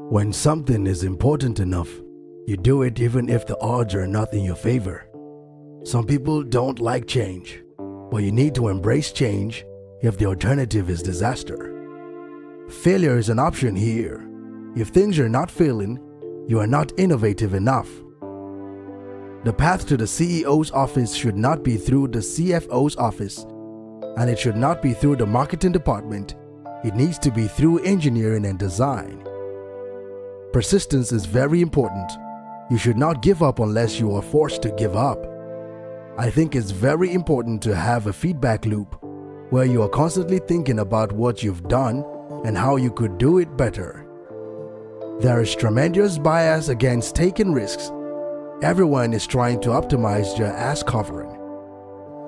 When something is important enough, you do it even if the odds are not in your favor. Some people don't like change, but you need to embrace change if the alternative is disaster. Failure is an option here. If things are not failing, you are not innovative enough. The path to the CEO's office should not be through the CFO's office, and it should not be through the marketing department. It needs to be through engineering and design. Persistence is very important. You should not give up unless you are forced to give up. I think it's very important to have a feedback loop where you are constantly thinking about what you've done and how you could do it better. There is tremendous bias against taking risks. Everyone is trying to optimize their ass covering.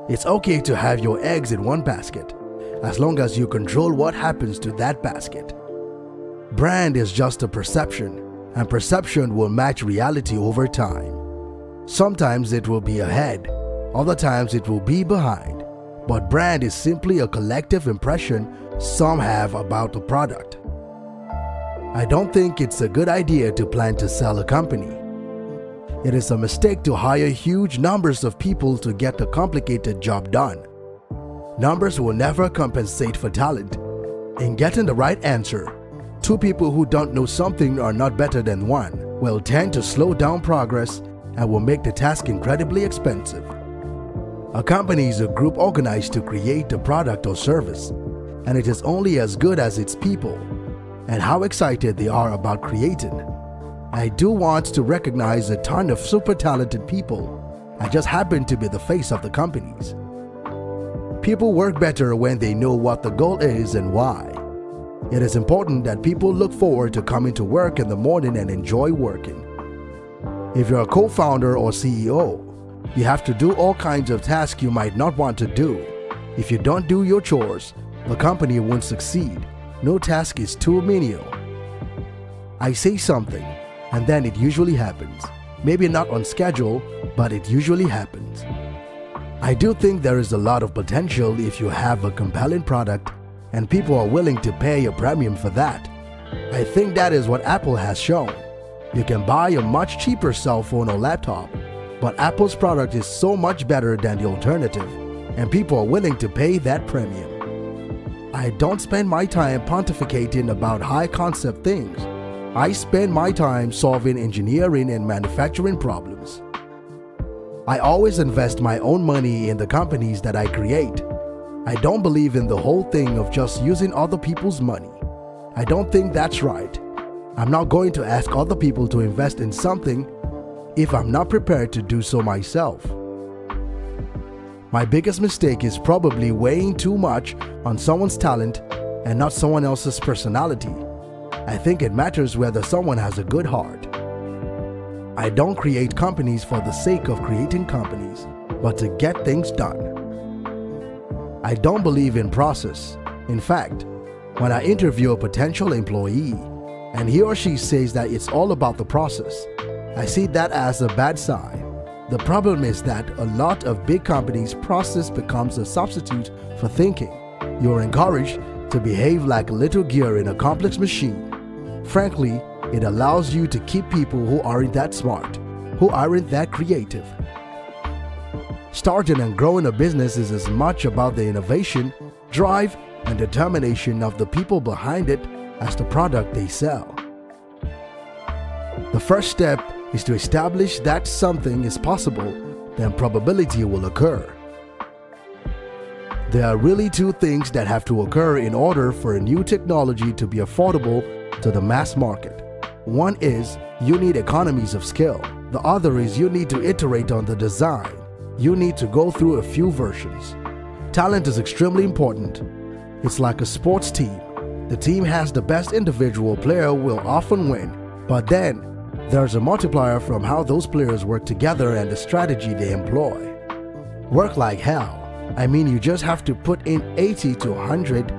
It's okay to have your eggs in one basket, as long as you control what happens to that basket. Brand is just a perception, and perception will match reality over time. Sometimes it will be ahead, other times it will be behind, but brand is simply a collective impression some have about a product. I don't think it's a good idea to plan to sell a company. It is a mistake to hire huge numbers of people to get a complicated job done. Numbers will never compensate for talent. In getting the right answer, two people who don't know something are not better than one will tend to slow down progress and will make the task incredibly expensive. A company is a group organized to create a product or service, and it is only as good as its people and how excited they are about creating. I do want to recognize a ton of super talented people. I just happen to be the face of the companies. People work better when they know what the goal is and why. It is important that people look forward to coming to work in the morning and enjoy working. If you're a co-founder or CEO, you have to do all kinds of tasks you might not want to do. If you don't do your chores, the company won't succeed. No task is too menial. I say something, and then it usually happens. Maybe not on schedule, but it usually happens. I do think there is a lot of potential if you have a compelling product and people are willing to pay a premium for that. I think that is what Apple has shown. You can buy a much cheaper cell phone or laptop, but Apple's product is so much better than the alternative, and people are willing to pay that premium. I don't spend my time pontificating about high concept things. I spend my time solving engineering and manufacturing problems. I always invest my own money in the companies that I create. I don't believe in the whole thing of just using other people's money. I don't think that's right. I'm not going to ask other people to invest in something if I'm not prepared to do so myself. My biggest mistake is probably weighing too much on someone's talent and not someone else's personality. I think it matters whether someone has a good heart. I don't create companies for the sake of creating companies, but to get things done. I don't believe in process. In fact, when I interview a potential employee and he or she says that it's all about the process, I see that as a bad sign. The problem is that a lot of big companies' process becomes a substitute for thinking. You're encouraged to behave like a little gear in a complex machine. Frankly, it allows you to keep people who aren't that smart, who aren't that creative. Starting and growing a business is as much about the innovation, drive, and determination of the people behind it as the product they sell. The first step is to establish that something is possible, then probability will occur. There are really two things that have to occur in order for a new technology to be affordable to the mass market. One is you need economies of scale. The other is you need to iterate on the design. You need to go through a few versions. Talent is extremely important. It's like a sports team. The team has the best individual player will often win, but then there's a multiplier from how those players work together and the strategy they employ. Work like hell. I mean, you just have to put in 80 to 100